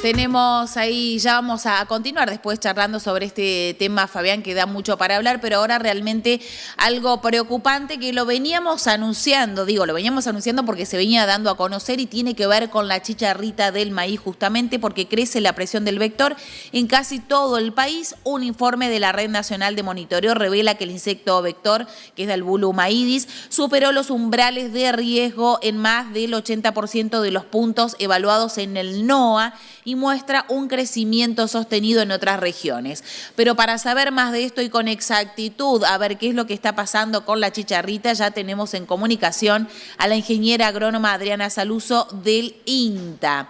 Tenemos ahí, ya vamos a continuar después charlando sobre este tema, Fabián, que da mucho para hablar, pero ahora realmente algo preocupante que lo veníamos anunciando, lo veníamos anunciando porque se venía dando a conocer y tiene que ver con la chicharrita del maíz, justamente porque crece la presión del vector en casi todo el país. Un informe de la Red Nacional de Monitoreo revela que el insecto vector, que es Dalbulum maidis, superó los umbrales de riesgo en más del 80% de los puntos evaluados en el NOA y muestra un crecimiento sostenido en otras regiones. Pero para saber más de esto y con exactitud, a ver qué es lo que está pasando con la chicharrita, ya tenemos en comunicación a la ingeniera agrónoma Adriana Saluso del INTA.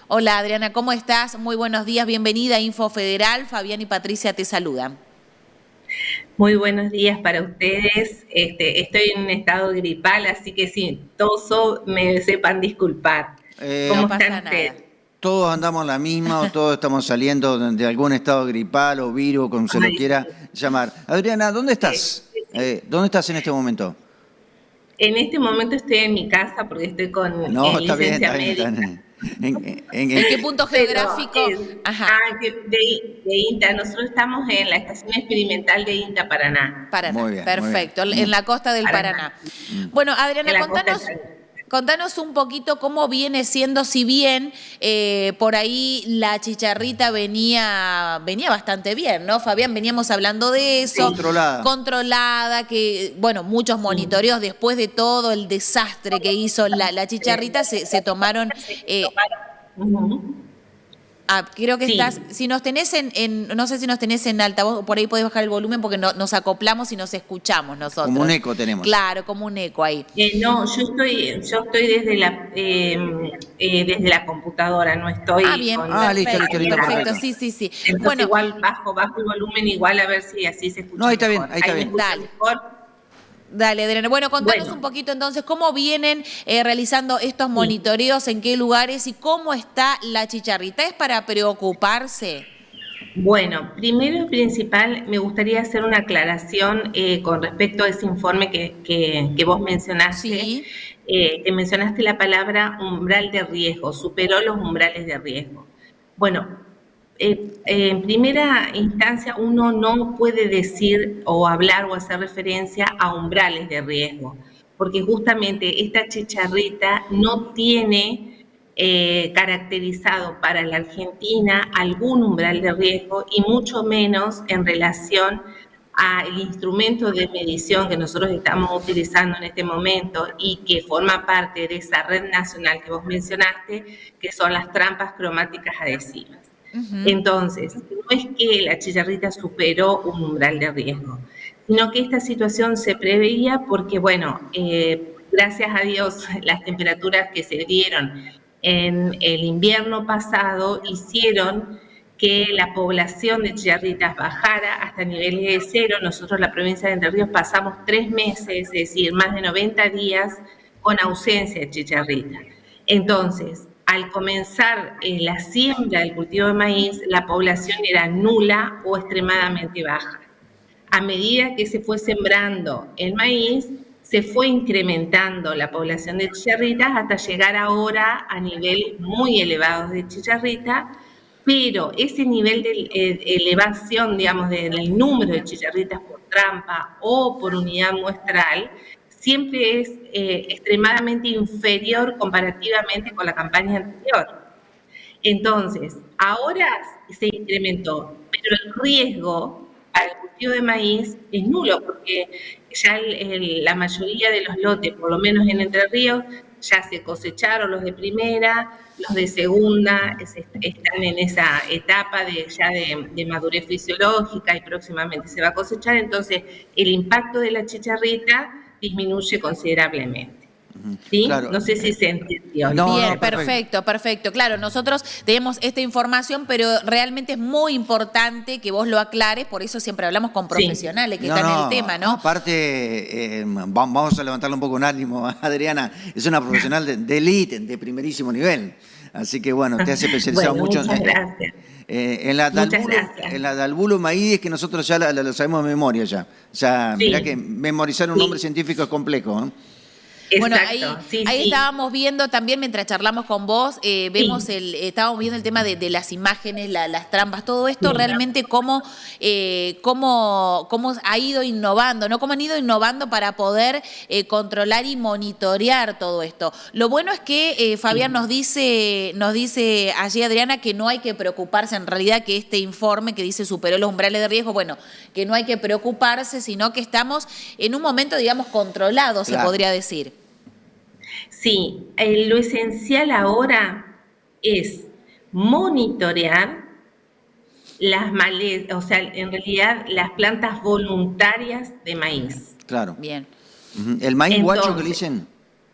Hola Adriana, ¿cómo estás? Muy buenos días, bienvenida a Info Federal. Fabián y Patricia te saludan. Muy buenos días para ustedes. Estoy en un estado gripal, así que si toso, me sepan disculpar. ¿Cómo están ustedes? Todos andamos en la misma o todos estamos saliendo de algún estado gripal o virus, como se lo quiera llamar. Adriana, ¿dónde estás? ¿Dónde estás en este momento? En este momento estoy en mi casa porque estoy con licencia médica. ¿En qué punto geográfico? De INTA. Nosotros estamos en la estación experimental de INTA Paraná. Muy bien, perfecto, muy bien. En la costa del Paraná. Bueno, Adriana, contanos un poquito cómo viene siendo, si bien por ahí la chicharrita venía bastante bien, ¿no, Fabián? Veníamos hablando de eso. Controlada, que, bueno, muchos monitoreos después de todo el desastre que hizo la chicharrita se tomaron... creo que estás, si nos tenés no sé si nos tenés en altavoz, por ahí podés bajar el volumen porque nos acoplamos y nos escuchamos nosotros. Como un eco tenemos. Claro, como un eco ahí. No, yo estoy desde la computadora, no estoy bien, perfecto. Sí. Entonces, bueno, igual bajo el volumen, igual a ver si así se escucha. No, ahí está bien, ahí está bien. Dale, Adriana. Bueno, contanos un poquito entonces cómo vienen realizando estos monitoreos, en qué lugares y cómo está la chicharrita. ¿Es para preocuparse? Bueno, primero y principal me gustaría hacer una aclaración con respecto a ese informe que vos mencionaste. Sí. Que mencionaste la palabra umbral de riesgo, superó los umbrales de riesgo. Bueno, en primera instancia uno no puede decir o hablar o hacer referencia a umbrales de riesgo, porque justamente esta chicharrita no tiene caracterizado para la Argentina algún umbral de riesgo y mucho menos en relación al instrumento de medición que nosotros estamos utilizando en este momento y que forma parte de esa red nacional que vos mencionaste, que son las trampas cromáticas adhesivas. Entonces, no es que la chicharrita superó un umbral de riesgo, sino que esta situación se preveía porque, bueno, gracias a Dios, las temperaturas que se dieron en el invierno pasado hicieron que la población de chicharritas bajara hasta niveles de cero. Nosotros, la provincia de Entre Ríos, pasamos 3 meses, es decir, más de 90 días con ausencia de chicharrita. Entonces, al comenzar la siembra del cultivo de maíz, la población era nula o extremadamente baja. A medida que se fue sembrando el maíz, se fue incrementando la población de chicharritas hasta llegar ahora a niveles muy elevados de chicharrita, pero ese nivel de elevación, digamos, del número de chicharritas por trampa o por unidad muestral, siempre es extremadamente inferior comparativamente con la campaña anterior. Entonces, ahora se incrementó, pero el riesgo para el cultivo de maíz es nulo, porque ya la mayoría de los lotes, por lo menos en Entre Ríos, ya se cosecharon los de primera, los de segunda están en esa etapa de madurez fisiológica y próximamente se va a cosechar, entonces el impacto de la chicharrita disminuye considerablemente. ¿Sí? Claro. No sé si se entendió. Bien, perfecto. Claro, nosotros tenemos esta información, pero realmente es muy importante que vos lo aclares, por eso siempre hablamos con profesionales que están en el tema, ¿no? Aparte, vamos a levantarle un poco un ánimo, Adriana, es una profesional de elite, de primerísimo nivel. Así que bueno, te has especializado mucho en la Dalbulum maidis, que nosotros ya lo sabemos de memoria ya. O sea, mirá que memorizar un nombre científico es complejo, ¿eh? Bueno, Exacto, ahí estábamos viendo también, mientras charlamos con vos, vemos estábamos viendo el tema de las imágenes, las trampas, todo esto realmente cómo ha ido innovando, ¿no? Cómo han ido innovando para poder controlar y monitorear todo esto. Lo bueno es que Fabián nos dice allí, Adriana, que no hay que preocuparse, en realidad, que este informe que dice superó los umbrales de riesgo, bueno, que no hay que preocuparse, sino que estamos en un momento, digamos, controlado, se podría decir. Sí, lo esencial ahora es monitorear las malezas, o sea, en realidad las plantas voluntarias de maíz. Claro. Bien. ¿El maíz guacho que le dicen?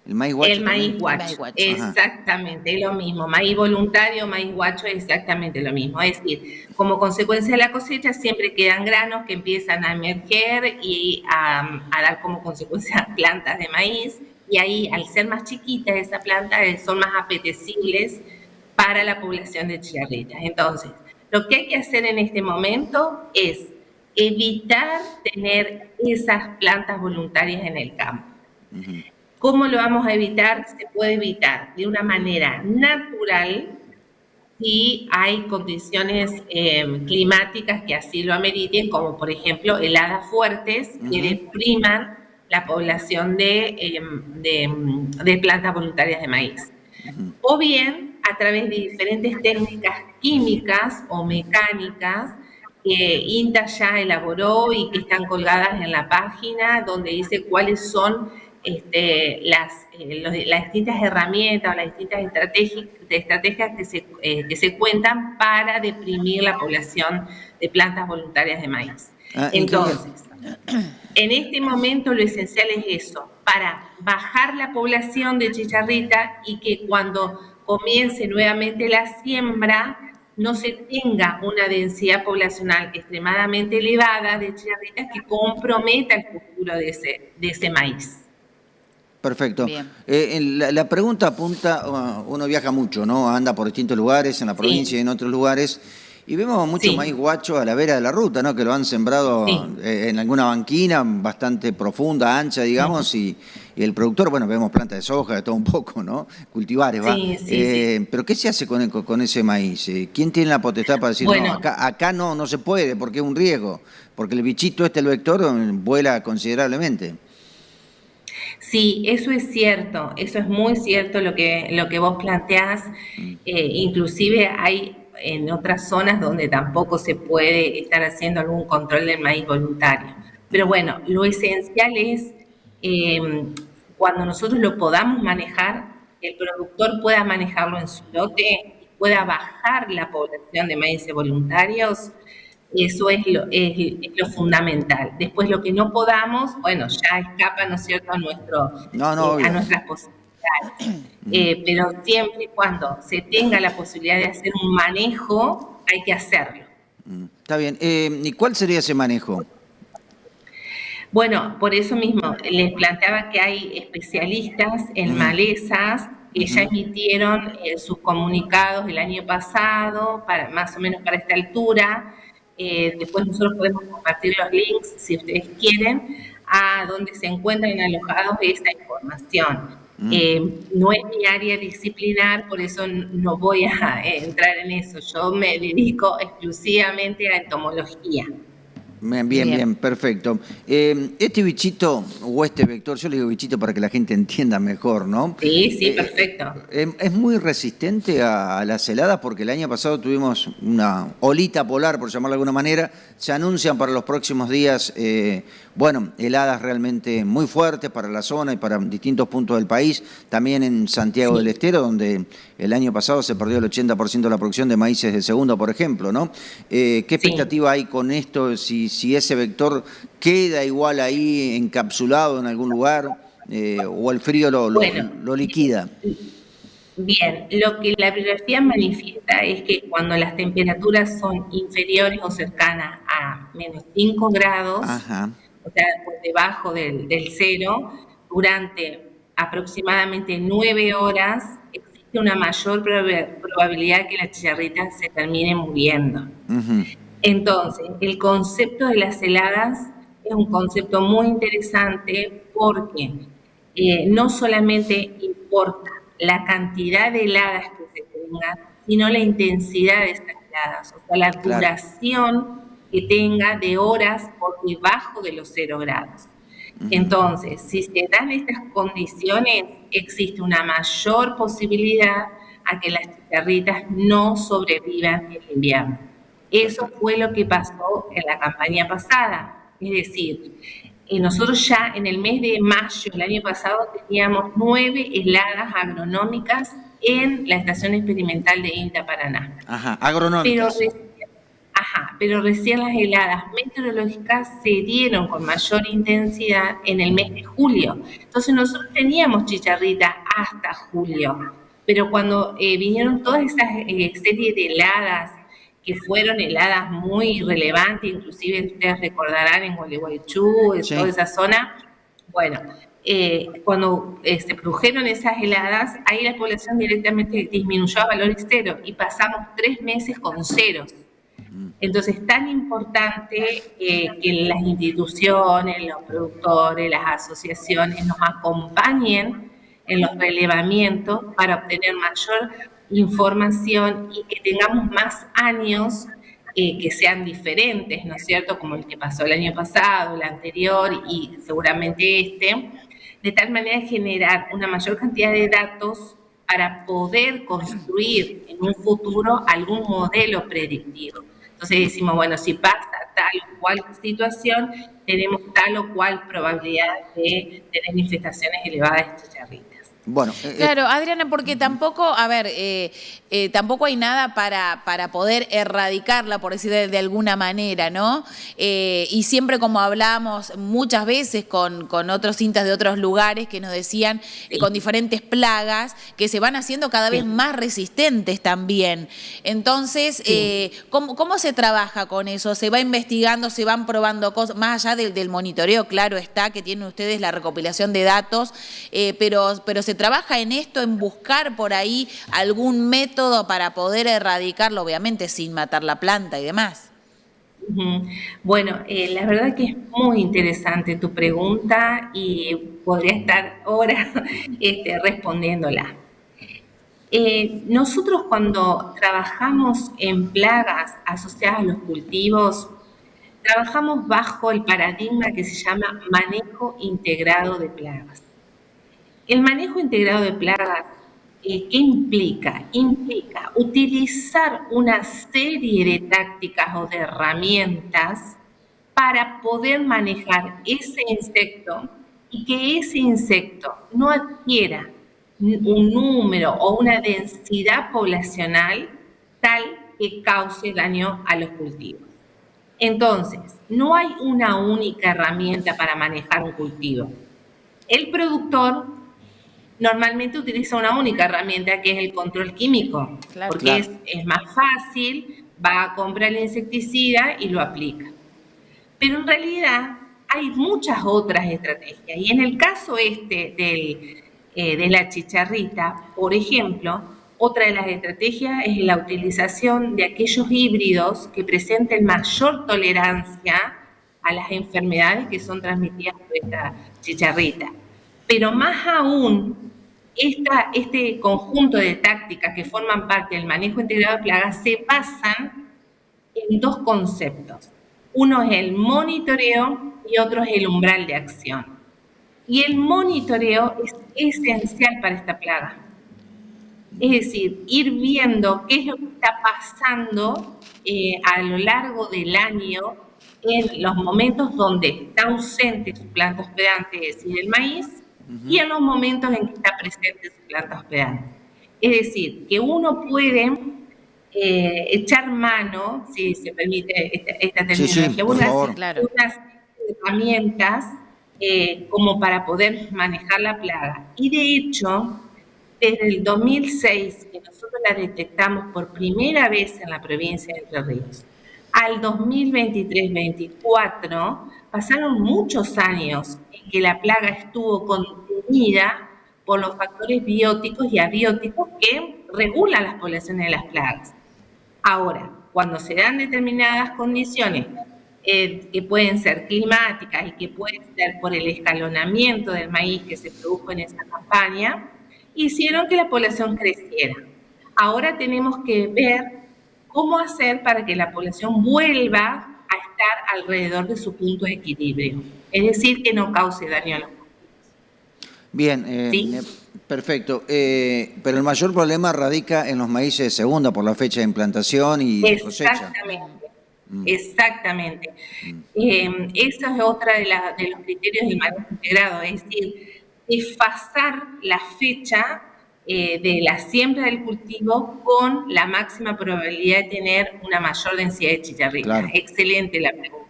¿El maíz guacho? El maíz guacho, exactamente, es lo mismo. Maíz voluntario, maíz guacho, es exactamente lo mismo. Es decir, como consecuencia de la cosecha siempre quedan granos que empiezan a emerger y a dar como consecuencia plantas de maíz. Y ahí, al ser más chiquitas esa planta, son más apetecibles para la población de chicharritas. Entonces, lo que hay que hacer en este momento es evitar tener esas plantas voluntarias en el campo. ¿Cómo lo vamos a evitar? Se puede evitar de una manera natural si hay condiciones climáticas que así lo ameriten, como por ejemplo heladas fuertes que depriman la población de plantas voluntarias de maíz. O bien a través de diferentes técnicas químicas o mecánicas que INTA ya elaboró y que están colgadas en la página, donde dice cuáles son las distintas herramientas o las distintas estrategias que se cuentan para deprimir la población de plantas voluntarias de maíz. Entonces, en este momento lo esencial es eso, para bajar la población de chicharrita y que cuando comience nuevamente la siembra no se tenga una densidad poblacional extremadamente elevada de chicharritas que comprometa el futuro de ese maíz. Perfecto. La pregunta apunta, uno viaja mucho, ¿no? Anda por distintos lugares, en la provincia y en otros lugares, y vemos mucho maíz guacho a la vera de la ruta, ¿no? Que lo han sembrado en alguna banquina bastante profunda, ancha, digamos, y el productor, bueno, vemos plantas de soja, de todo un poco, ¿no? Cultivares, va. Pero ¿qué se hace con ese maíz? ¿Quién tiene la potestad para decir, no, acá no se puede porque es un riesgo? Porque el bichito el vector, vuela considerablemente. Sí, eso es cierto, eso es muy cierto lo que vos planteás. Inclusive hay en otras zonas donde tampoco se puede estar haciendo algún control del maíz voluntario. Pero bueno, lo esencial es cuando nosotros lo podamos manejar, el productor pueda manejarlo en su lote y pueda bajar la población de maíces voluntarios. Eso es lo fundamental. Después lo que no podamos, bueno, ya escapa, ¿no es cierto?, a nuestras posibilidades. Pero siempre y cuando se tenga la posibilidad de hacer un manejo, hay que hacerlo. Está bien. ¿Y cuál sería ese manejo? Bueno, por eso mismo les planteaba que hay especialistas en malezas que ya emitieron sus comunicados el año pasado, más o menos para esta altura. Después nosotros podemos compartir los links, si ustedes quieren, a donde se encuentran alojados esta información. No es mi área disciplinar, por eso no voy a entrar en eso. Yo me dedico exclusivamente a entomología. Bien, perfecto. Este bichito o este vector, yo le digo bichito para que la gente entienda mejor, ¿no? Sí, perfecto. Es muy resistente a las heladas porque el año pasado tuvimos una olita polar, por llamarlo de alguna manera. Se anuncian para los próximos días, heladas realmente muy fuertes para la zona y para distintos puntos del país. También en Santiago del Estero, donde el año pasado se perdió el 80% de la producción de maíces de segundo, por ejemplo, ¿no? ¿Qué expectativa hay con esto? Si ese vector queda igual ahí encapsulado en algún lugar o el frío lo liquida. Bien, lo que la bibliografía manifiesta es que cuando las temperaturas son inferiores o cercanas a menos 5 grados, o sea, por debajo del cero, durante aproximadamente 9 horas, existe una mayor probabilidad que la chicharrita se termine muriendo. Entonces, el concepto de las heladas es un concepto muy interesante porque no solamente importa la cantidad de heladas que se tengan, sino la intensidad de esas heladas, o sea, la duración que tenga de horas por debajo de los 0 grados. Entonces, si se dan estas condiciones, existe una mayor posibilidad a que las chicharritas no sobrevivan el invierno. Eso fue lo que pasó en la campaña pasada. Es decir, nosotros ya en el mes de mayo del año pasado teníamos 9 heladas agronómicas en la estación experimental de INTA Paraná. Ajá, agronómicas. Pero recién las heladas meteorológicas se dieron con mayor intensidad en el mes de julio. Entonces nosotros teníamos chicharrita hasta julio, pero cuando vinieron todas esas series de heladas, que fueron heladas muy relevantes, inclusive ustedes recordarán en Gualeguaychú, en toda esa zona, bueno, cuando se produjeron esas heladas, ahí la población directamente disminuyó a valores cero y pasamos 3 meses con ceros. Entonces, es tan importante que las instituciones, los productores, las asociaciones nos acompañen en los relevamientos para obtener mayor información y que tengamos más años que sean diferentes, ¿no es cierto? Como el que pasó el año pasado, el anterior y seguramente este, de tal manera de generar una mayor cantidad de datos para poder construir en un futuro algún modelo predictivo. Entonces decimos, bueno, si pasa tal o cual situación, tenemos tal o cual probabilidad de tener infestaciones elevadas de chicharritas. Bueno, claro, Adriana, porque tampoco, a ver, tampoco hay nada para poder erradicarla, por decir de alguna manera, ¿no? Y siempre, como hablamos muchas veces con otros cintas de otros lugares que nos decían, con diferentes plagas, que se van haciendo cada vez más resistentes también. Entonces, ¿cómo se trabaja con eso? ¿Se va investigando, se van probando cosas, más allá del monitoreo, claro está, que tienen ustedes la recopilación de datos, pero se trabaja en esto, en buscar por ahí algún método para poder erradicarlo, obviamente sin matar la planta y demás? Bueno, la verdad que es muy interesante tu pregunta y podría estar horas respondiéndola. Nosotros cuando trabajamos en plagas asociadas a los cultivos, trabajamos bajo el paradigma que se llama manejo integrado de plagas. El manejo integrado de plagas, ¿qué implica? Implica utilizar una serie de tácticas o de herramientas para poder manejar ese insecto y que ese insecto no adquiera un número o una densidad poblacional tal que cause daño a los cultivos. Entonces, no hay una única herramienta para manejar un cultivo. El productor normalmente utiliza una única herramienta que es el control químico, porque es más fácil, va a comprar el insecticida y lo aplica. Pero en realidad hay muchas otras estrategias y en el caso de la chicharrita, por ejemplo, otra de las estrategias es la utilización de aquellos híbridos que presenten mayor tolerancia a las enfermedades que son transmitidas por esta chicharrita. Pero más aún, este conjunto de tácticas que forman parte del manejo integrado de plagas se basan en 2 conceptos. Uno es el monitoreo y otro es el umbral de acción. Y el monitoreo es esencial para esta plaga. Es decir, ir viendo qué es lo que está pasando a lo largo del año en los momentos donde está ausente su planta hospedante, es decir, el maíz, y en los momentos en que está presente su planta hospedante. Es decir, que uno puede echar mano, si se permite esta terminología, unas herramientas como para poder manejar la plaga. Y de hecho, desde el 2006, que nosotros la detectamos por primera vez en la provincia de Entre Ríos, al 2023-24, pasaron muchos años en que la plaga estuvo contenida por los factores bióticos y abióticos que regulan las poblaciones de las plagas. Ahora, cuando se dan determinadas condiciones que pueden ser climáticas y que pueden ser por el escalonamiento del maíz que se produjo en esa campaña, hicieron que la población creciera. Ahora tenemos que ver cómo hacer para que la población vuelva a estar alrededor de su punto de equilibrio, es decir, que no cause daño a los cultivos. Bien, ¿Sí? Perfecto. Pero el mayor problema radica en los maíces de segunda por la fecha de implantación y de cosecha. Exactamente. Exactamente. Esa es otra de los criterios del manejo integrado, es decir, desfasar la fecha de la siembra del cultivo con la máxima probabilidad de tener una mayor densidad de chicharrita. Claro. Excelente la pregunta.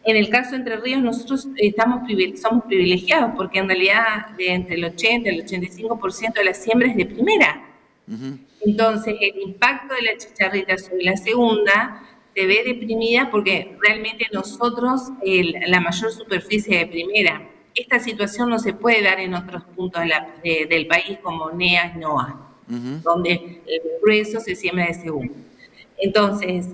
En el caso de Entre Ríos, nosotros somos privilegiados porque en realidad entre el 80 y el 85% de la siembra es de primera. Entonces, el impacto de la chicharrita sobre la segunda se ve deprimida porque realmente nosotros, la mayor superficie de primera. Esta situación no se puede dar en otros puntos del país como NEA y NOA, donde el grueso se siembra de segunda. Entonces,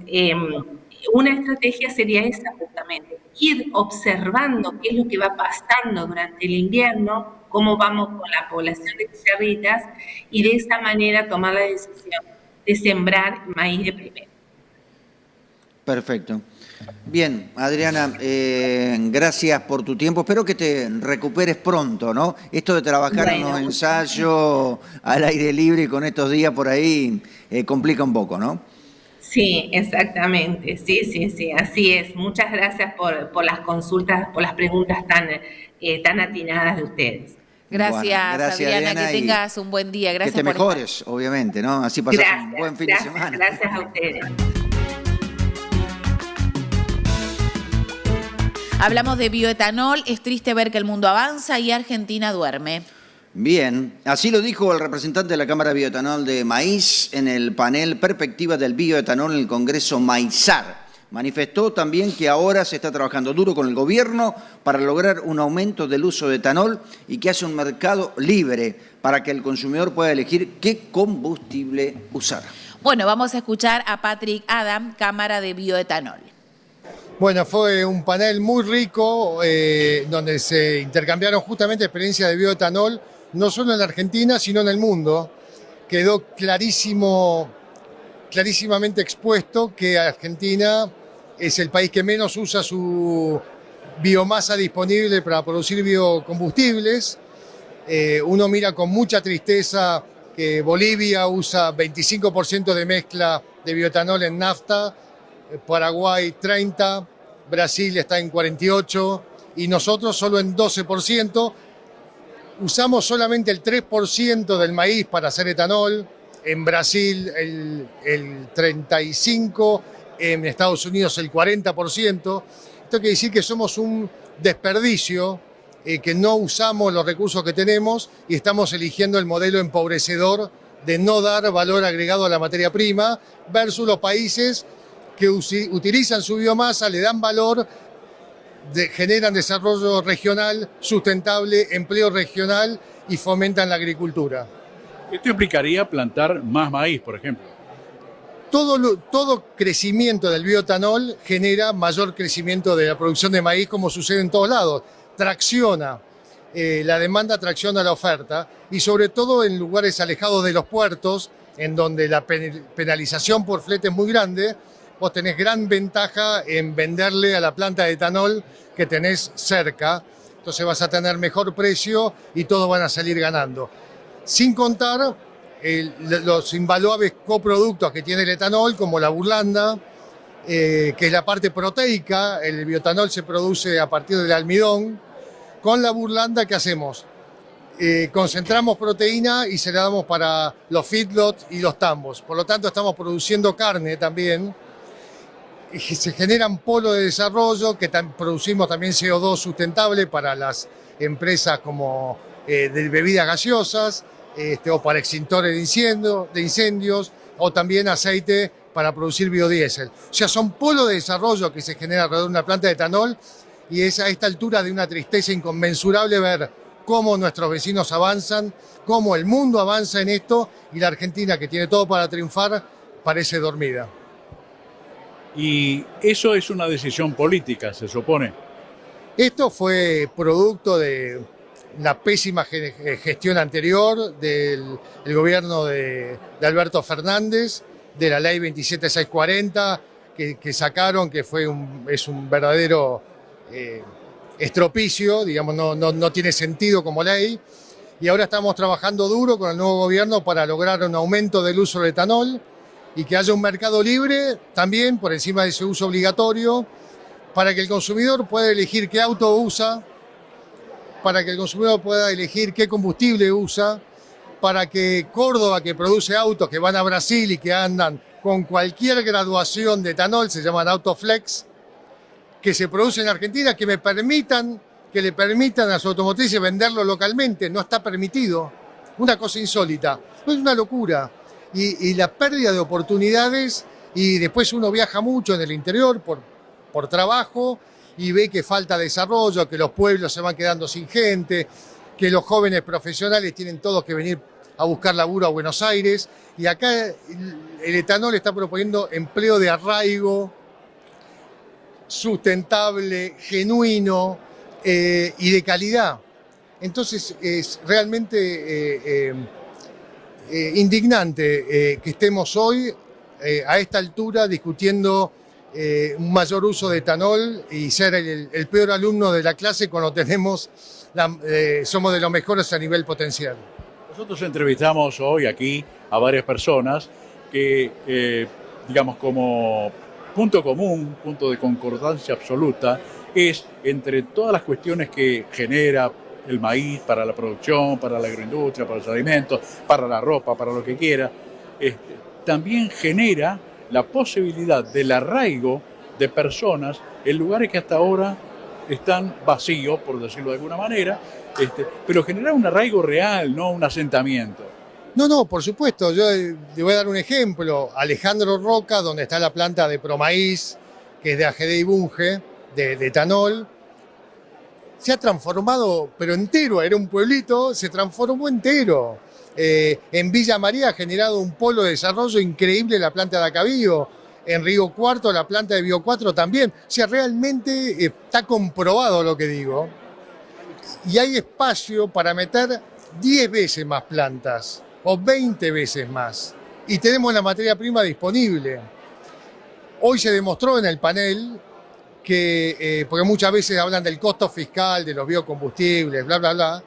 una estrategia sería esa justamente, ir observando qué es lo que va pasando durante el invierno, cómo vamos con la población de chicharritas y de esa manera tomar la decisión de sembrar maíz de primera. Perfecto. Bien, Adriana, gracias por tu tiempo. Espero que te recuperes pronto, ¿no? Esto de trabajar en los ensayos al aire libre y con estos días por ahí complica un poco, ¿no? Sí, exactamente. Sí, así es. Muchas gracias por las consultas, por las preguntas tan atinadas de ustedes. Gracias, bueno, Adriana, que tengas un buen día. Gracias que te mejores, obviamente, ¿no? Así pasas un buen fin de semana. Gracias a ustedes. Hablamos de bioetanol, es triste ver que el mundo avanza y Argentina duerme. Bien, así lo dijo el representante de la Cámara Bioetanol de Maíz en el panel Perspectiva del Bioetanol en el Congreso Maizar. Manifestó también que ahora se está trabajando duro con el gobierno para lograr un aumento del uso de etanol y que hace un mercado libre para que el consumidor pueda elegir qué combustible usar. Bueno, vamos a escuchar a Patrick Adam, Cámara de Bioetanol. Bueno, fue un panel muy rico donde se intercambiaron justamente experiencias de bioetanol, no solo en la Argentina, sino en el mundo. Quedó clarísimamente expuesto que Argentina es el país que menos usa su biomasa disponible para producir biocombustibles. Uno mira con mucha tristeza que Bolivia usa 25% de mezcla de bioetanol en nafta, Paraguay 30%, Brasil está en 48% y nosotros solo en 12%. Usamos solamente el 3% del maíz para hacer etanol, en Brasil el 35%, en Estados Unidos el 40%. Esto quiere decir que somos un desperdicio, que no usamos los recursos que tenemos y estamos eligiendo el modelo empobrecedor de no dar valor agregado a la materia prima versus los países que utilizan su biomasa, le dan valor, generan desarrollo regional sustentable, empleo regional y fomentan la agricultura. Esto implicaría plantar más maíz, por ejemplo. Todo crecimiento del bioetanol genera mayor crecimiento de la producción de maíz, como sucede en todos lados. Tracciona, la demanda tracciona la oferta y sobre todo en lugares alejados de los puertos, en donde la penalización por flete es muy grande, vos tenés gran ventaja en venderle a la planta de etanol que tenés cerca, entonces vas a tener mejor precio y todos van a salir ganando. Sin contar los invaluables coproductos que tiene el etanol, como la burlanda, que es la parte proteica. El bioetanol se produce a partir del almidón. Con la burlanda, ¿qué hacemos? Concentramos proteína y se la damos para los feedlots y los tambos. Por lo tanto, estamos produciendo carne también. Y se generan polos de desarrollo que producimos también CO2 sustentable para las empresas como de bebidas gaseosas o para extintores de incendios o también aceite para producir biodiesel. O sea, son polos de desarrollo que se generan alrededor de una planta de etanol y es a esta altura de una tristeza inconmensurable ver cómo nuestros vecinos avanzan, cómo el mundo avanza en esto y la Argentina, que tiene todo para triunfar, parece dormida. Y eso es una decisión política, se supone. Esto fue producto de la pésima gestión anterior del gobierno de Alberto Fernández, de la ley 27640 que sacaron, que es un verdadero estropicio, digamos, no tiene sentido como ley. Y ahora estamos trabajando duro con el nuevo gobierno para lograr un aumento del uso del etanol y que haya un mercado libre también por encima de ese uso obligatorio, para que el consumidor pueda elegir qué auto usa, para que el consumidor pueda elegir qué combustible usa, para que Córdoba, que produce autos que van a Brasil y que andan con cualquier graduación de etanol, se llaman Autoflex, que se produce en Argentina, que le permitan a su automotriz venderlo localmente. No está permitido. Una cosa insólita. Es una locura. Y la pérdida de oportunidades, y después uno viaja mucho en el interior por trabajo y ve que falta desarrollo, que los pueblos se van quedando sin gente, que los jóvenes profesionales tienen todos que venir a buscar laburo a Buenos Aires. Y acá el etanol está proponiendo empleo de arraigo, sustentable, genuino y de calidad. Entonces es realmente indignante que estemos hoy a esta altura discutiendo un mayor uso de etanol y ser el peor alumno de la clase cuando somos de los mejores a nivel potencial. Nosotros entrevistamos hoy aquí a varias personas que, digamos, como punto común, punto de concordancia absoluta, es entre todas las cuestiones que genera el maíz para la producción, para la agroindustria, para los alimentos, para la ropa, para lo que quiera, también genera la posibilidad del arraigo de personas en lugares que hasta ahora están vacíos, por decirlo de alguna manera, pero generar un arraigo real, no un asentamiento. No, por supuesto. Yo le voy a dar un ejemplo. Alejandro Roca, donde está la planta de Promaíz, que es de AGD y Bunge, de etanol, se ha transformado, pero entero. Era un pueblito, se transformó entero. En Villa María ha generado un polo de desarrollo increíble la planta de Acabío. En Río Cuarto la planta de Bio 4 también. O sea, realmente está comprobado lo que digo. Y hay espacio para meter 10 veces más plantas o 20 veces más. Y tenemos la materia prima disponible. Hoy se demostró en el panel que, porque muchas veces hablan del costo fiscal, de los biocombustibles, bla, bla, bla,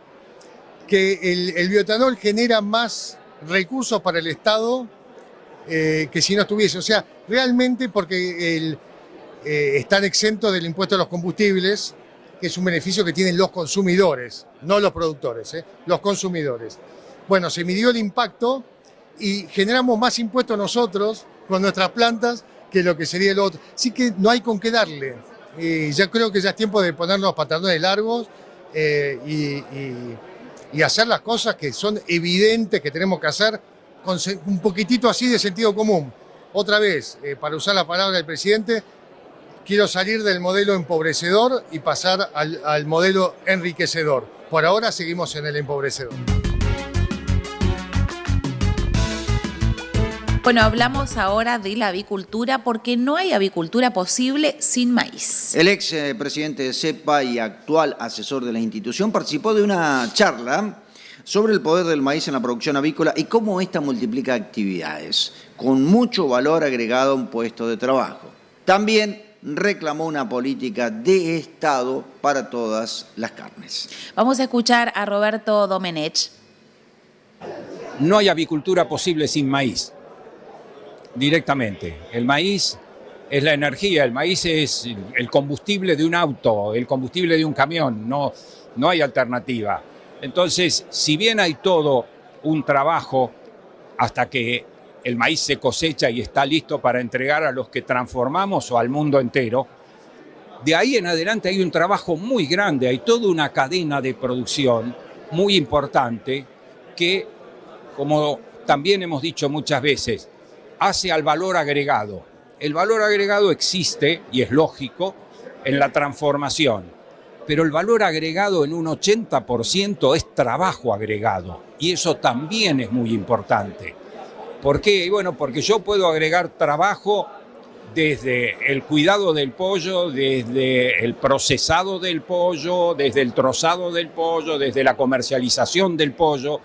que el bioetanol genera más recursos para el Estado que si no estuviese. O sea, realmente porque están exentos del impuesto a los combustibles, que es un beneficio que tienen los consumidores, no los productores, los consumidores. Bueno, se midió el impacto y generamos más impuestos nosotros con nuestras plantas que lo que sería el otro. Así que no hay con qué darle. Ya creo que ya es tiempo de ponernos los pantalones largos y hacer las cosas que son evidentes que tenemos que hacer con un poquitito así de sentido común. Otra vez, para usar la palabra del presidente, quiero salir del modelo empobrecedor y pasar al modelo enriquecedor. Por ahora seguimos en el empobrecedor. Bueno, hablamos ahora de la avicultura porque no hay avicultura posible sin maíz. El ex presidente de CEPA y actual asesor de la institución participó de una charla sobre el poder del maíz en la producción avícola y cómo ésta multiplica actividades, con mucho valor agregado a un puesto de trabajo. También reclamó una política de Estado para todas las carnes. Vamos a escuchar a Roberto Domenech. No hay avicultura posible sin maíz, directamente. El maíz es la energía, el maíz es el combustible de un auto, el combustible de un camión, no hay alternativa. Entonces, si bien hay todo un trabajo hasta que el maíz se cosecha y está listo para entregar a los que transformamos o al mundo entero, de ahí en adelante hay un trabajo muy grande, hay toda una cadena de producción muy importante que, como también hemos dicho muchas veces, hace al valor agregado. El valor agregado existe, y es lógico, en la transformación, pero el valor agregado en un 80% es trabajo agregado, y eso también es muy importante. ¿Por qué? Bueno, porque yo puedo agregar trabajo desde el cuidado del pollo, desde el procesado del pollo, desde el trozado del pollo, desde la comercialización del pollo,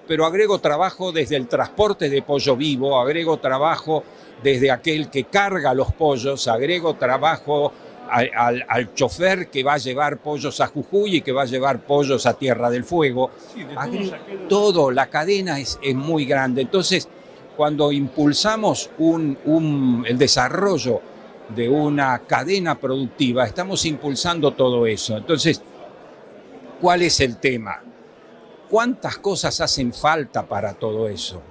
pero agrego trabajo desde el transporte de pollo vivo, agrego trabajo desde aquel que carga los pollos, agrego trabajo al chofer que va a llevar pollos a Jujuy y que va a llevar pollos a Tierra del Fuego. Sí, todo, la cadena es muy grande. Entonces, cuando impulsamos el desarrollo de una cadena productiva, estamos impulsando todo eso. Entonces, ¿cuál es el tema? ¿Cuántas cosas hacen falta para todo eso?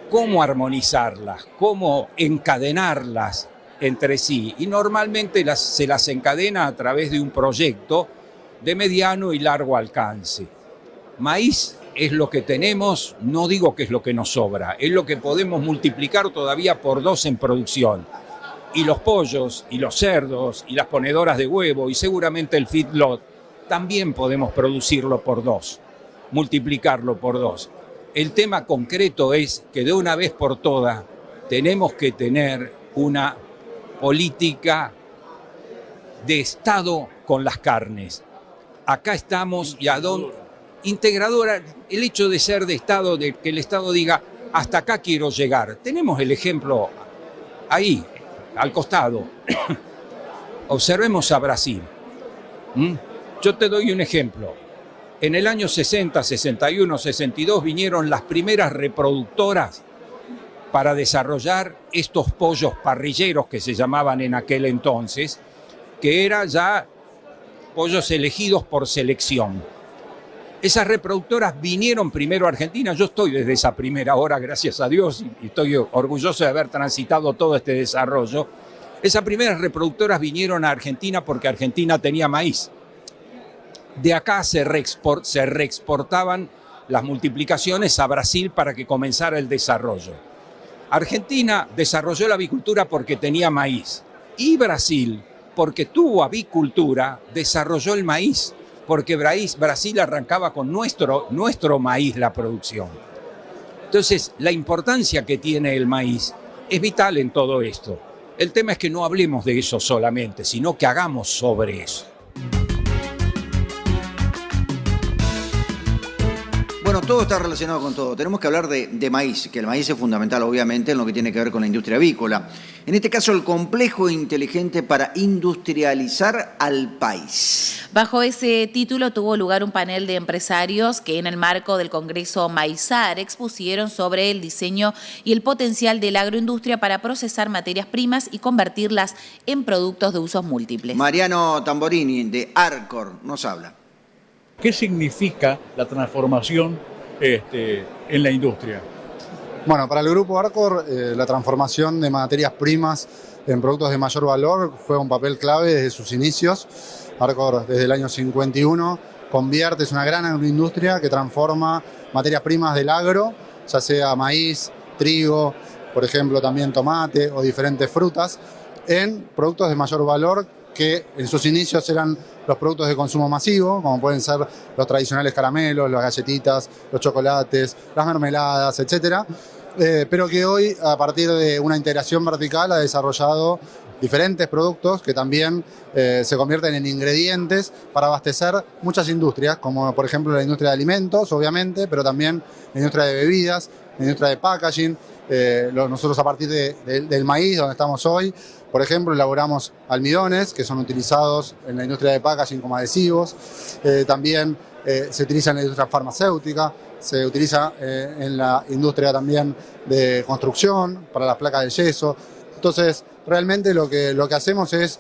¿Cómo armonizarlas? ¿Cómo encadenarlas entre sí? Y normalmente se las encadena a través de un proyecto de mediano y largo alcance. Maíz es lo que tenemos, no digo que es lo que nos sobra, es lo que podemos multiplicar todavía por 2 en producción. Y los pollos, y los cerdos, y las ponedoras de huevo, y seguramente el feedlot, también podemos producirlo por 2, multiplicarlo por 2. El tema concreto es que de una vez por todas tenemos que tener una política de Estado con las carnes. Acá estamos y integradora, el hecho de ser de Estado, de que el Estado diga, hasta acá quiero llegar. Tenemos el ejemplo ahí, al costado. Observemos a Brasil. Yo te doy un ejemplo. En el año 60, 61, 62 vinieron las primeras reproductoras para desarrollar estos pollos parrilleros que se llamaban en aquel entonces, que eran ya pollos elegidos por selección. Esas reproductoras vinieron primero a Argentina. Yo estoy desde esa primera hora, gracias a Dios, y estoy orgulloso de haber transitado todo este desarrollo. Esas primeras reproductoras vinieron a Argentina porque Argentina tenía maíz. De acá se reexportaban las multiplicaciones a Brasil para que comenzara el desarrollo. Argentina desarrolló la avicultura porque tenía maíz. Y Brasil, porque tuvo avicultura, desarrolló el maíz. Porque Brasil arrancaba con nuestro maíz la producción. Entonces, la importancia que tiene el maíz es vital en todo esto. El tema es que no hablemos de eso solamente, sino que hagamos sobre eso. Bueno, todo está relacionado con todo. Tenemos que hablar de maíz, que el maíz es fundamental, obviamente, en lo que tiene que ver con la industria avícola. En este caso, el complejo inteligente para industrializar al país. Bajo ese título tuvo lugar un panel de empresarios que en el marco del Congreso Maizar expusieron sobre el diseño y el potencial de la agroindustria para procesar materias primas y convertirlas en productos de usos múltiples. Mariano Tamborini, de Arcor, nos habla. ¿Qué significa la transformación en la industria? Bueno, para el grupo Arcor, la transformación de materias primas en productos de mayor valor juega un papel clave desde sus inicios. Arcor, desde el año 51, es una gran agroindustria que transforma materias primas del agro, ya sea maíz, trigo, por ejemplo también tomate o diferentes frutas, en productos de mayor valor que en sus inicios eran los productos de consumo masivo, como pueden ser los tradicionales caramelos, las galletitas, los chocolates, las mermeladas, etcétera, pero que hoy, a partir de una integración vertical, ha desarrollado diferentes productos que también se convierten en ingredientes para abastecer muchas industrias, como por ejemplo la industria de alimentos, obviamente, pero también la industria de bebidas, la industria de packaging. Nosotros a partir del maíz, donde estamos hoy, por ejemplo, elaboramos almidones que son utilizados en la industria de packaging como adhesivos. También se utiliza en la industria farmacéutica, se utiliza en la industria también de construcción, para las placas de yeso. Entonces, realmente lo que hacemos es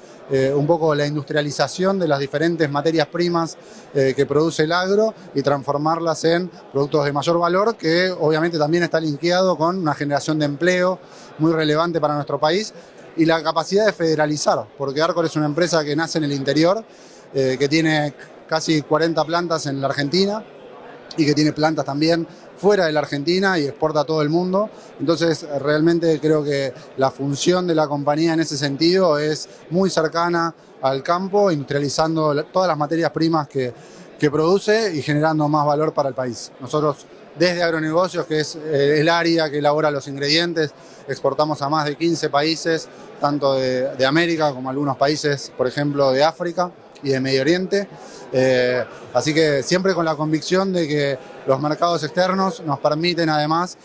un poco la industrialización de las diferentes materias primas que produce el agro y transformarlas en productos de mayor valor, que obviamente también está linkeado con una generación de empleo muy relevante para nuestro país y la capacidad de federalizar, porque Arcor es una empresa que nace en el interior, que tiene casi 40 plantas en la Argentina y que tiene plantas también fuera de la Argentina y exporta a todo el mundo. Entonces, realmente creo que la función de la compañía en ese sentido es muy cercana al campo, industrializando todas las materias primas que produce y generando más valor para el país. Nosotros desde agronegocios, que es el área que elabora los ingredientes. Exportamos a más de 15 países, tanto de América como algunos países, por ejemplo, de África y de Medio Oriente. Así que siempre con la convicción de que los mercados externos nos permiten además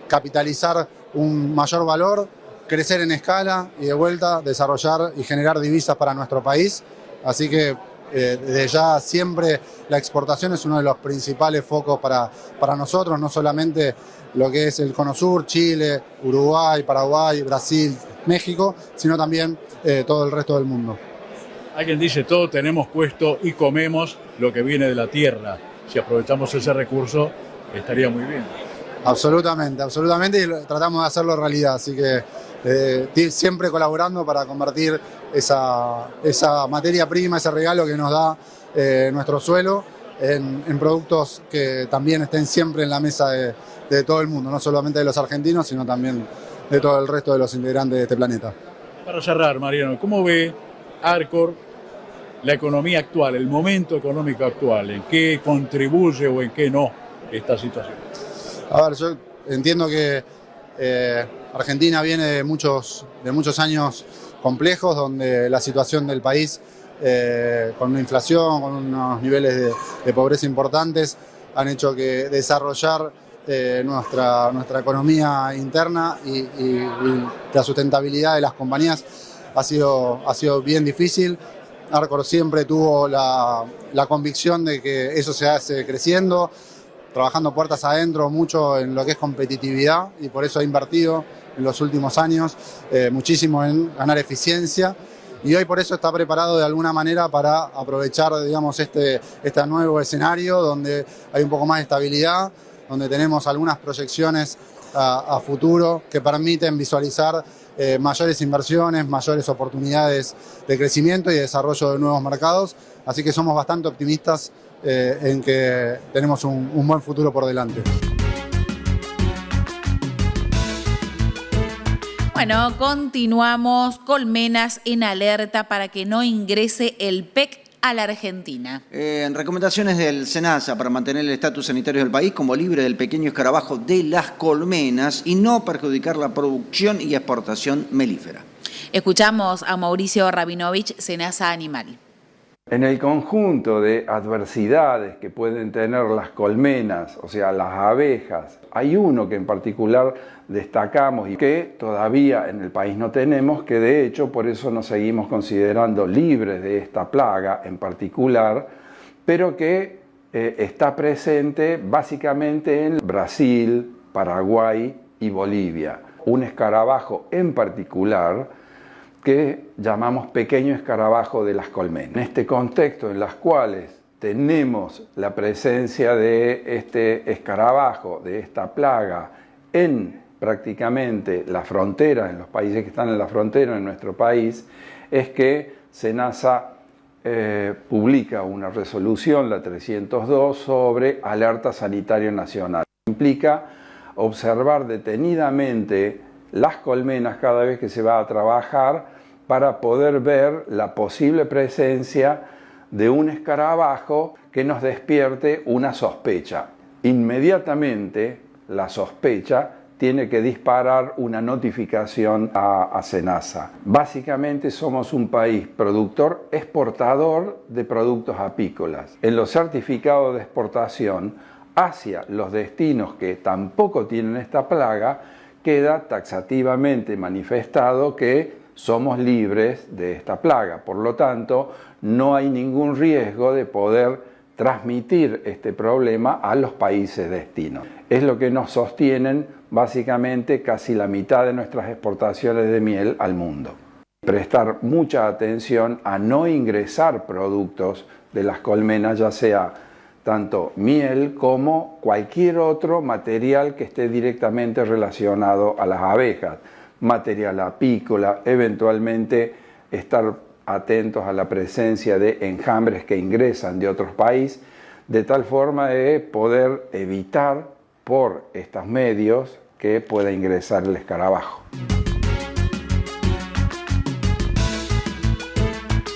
capitalizar un mayor valor, crecer en escala y de vuelta desarrollar y generar divisas para nuestro país. Así que desde ya siempre la exportación es uno de los principales focos para nosotros, no solamente lo que es el Cono Sur, Chile, Uruguay, Paraguay, Brasil, México, sino también todo el resto del mundo. Alguien dice, todos tenemos puesto y comemos lo que viene de la tierra. Si aprovechamos ese recurso, estaría muy bien. Absolutamente, absolutamente, y tratamos de hacerlo realidad, así que siempre colaborando para convertir esa materia prima, ese regalo que nos da nuestro suelo en productos que también estén siempre en la mesa de todo el mundo, no solamente de los argentinos, sino también de todo el resto de los integrantes de este planeta. Para cerrar, Mariano, ¿cómo ve Arcor la economía actual, el momento económico actual? ¿En qué contribuye o en qué no esta situación? A ver, yo entiendo que Argentina viene de muchos años complejos, donde la situación del país, con una inflación, con unos niveles de pobreza importantes, han hecho que desarrollar nuestra economía interna y la sustentabilidad de las compañías ha sido bien difícil. Arcor siempre tuvo la convicción de que eso se hace creciendo, trabajando puertas adentro mucho en lo que es competitividad, y por eso ha invertido en los últimos años muchísimo en ganar eficiencia, y hoy por eso está preparado de alguna manera para aprovechar, digamos, este nuevo escenario donde hay un poco más de estabilidad, donde tenemos algunas proyecciones a futuro que permiten visualizar mayores inversiones, mayores oportunidades de crecimiento y de desarrollo de nuevos mercados. Así que somos bastante optimistas en que tenemos un buen futuro por delante. Bueno, continuamos. Colmenas en alerta para que no ingrese el PEC a la Argentina. Recomendaciones del SENASA para mantener el estatus sanitario del país como libre del pequeño escarabajo de las colmenas y no perjudicar la producción y exportación melífera. Escuchamos a Mauricio Rabinovich, SENASA Animal. En el conjunto de adversidades que pueden tener las colmenas, o sea, las abejas, hay uno que en particular destacamos y que todavía en el país no tenemos, que de hecho por eso nos seguimos considerando libres de esta plaga en particular, pero que está presente básicamente en Brasil, Paraguay y Bolivia. Un escarabajo en particular que llamamos pequeño escarabajo de las colmenas. En este contexto en los cuales tenemos la presencia de este escarabajo, de esta plaga, en prácticamente la frontera, en los países que están en la frontera en nuestro país, es que SENASA publica una resolución, la 302, sobre alerta sanitaria nacional. Implica observar detenidamente las colmenas cada vez que se va a trabajar para poder ver la posible presencia de un escarabajo que nos despierte una sospecha. Inmediatamente la sospecha tiene que disparar una notificación a SENASA. Básicamente somos un país productor, exportador de productos apícolas. En los certificados de exportación hacia los destinos que tampoco tienen esta plaga, queda taxativamente manifestado que somos libres de esta plaga. Por lo tanto, no hay ningún riesgo de poder transmitir este problema a los países destino. Es lo que nos sostienen básicamente casi la mitad de nuestras exportaciones de miel al mundo. Prestar mucha atención a no ingresar productos de las colmenas, ya sea tanto miel como cualquier otro material que esté directamente relacionado a las abejas, material apícola, eventualmente estar atentos a la presencia de enjambres que ingresan de otros países, de tal forma de poder evitar por estos medios que pueda ingresar el escarabajo.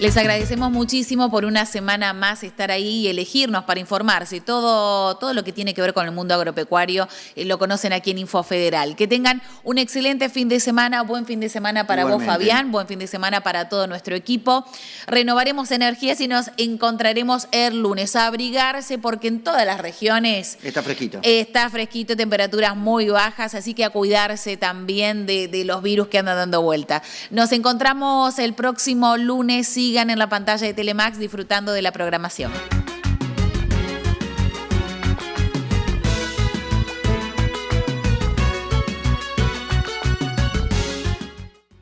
Les agradecemos muchísimo por una semana más estar ahí y elegirnos para informarse. Todo lo que tiene que ver con el mundo agropecuario lo conocen aquí en Infofederal. Que tengan un excelente fin de semana, buen fin de semana para vos, Fabián, buen fin de semana para todo nuestro equipo. Renovaremos energías y nos encontraremos el lunes. A abrigarse porque en todas las regiones está fresquito. Está fresquito, temperaturas muy bajas, así que a cuidarse también de los virus que andan dando vuelta. Nos encontramos el próximo lunes. Sigan en la pantalla de Telemax disfrutando de la programación.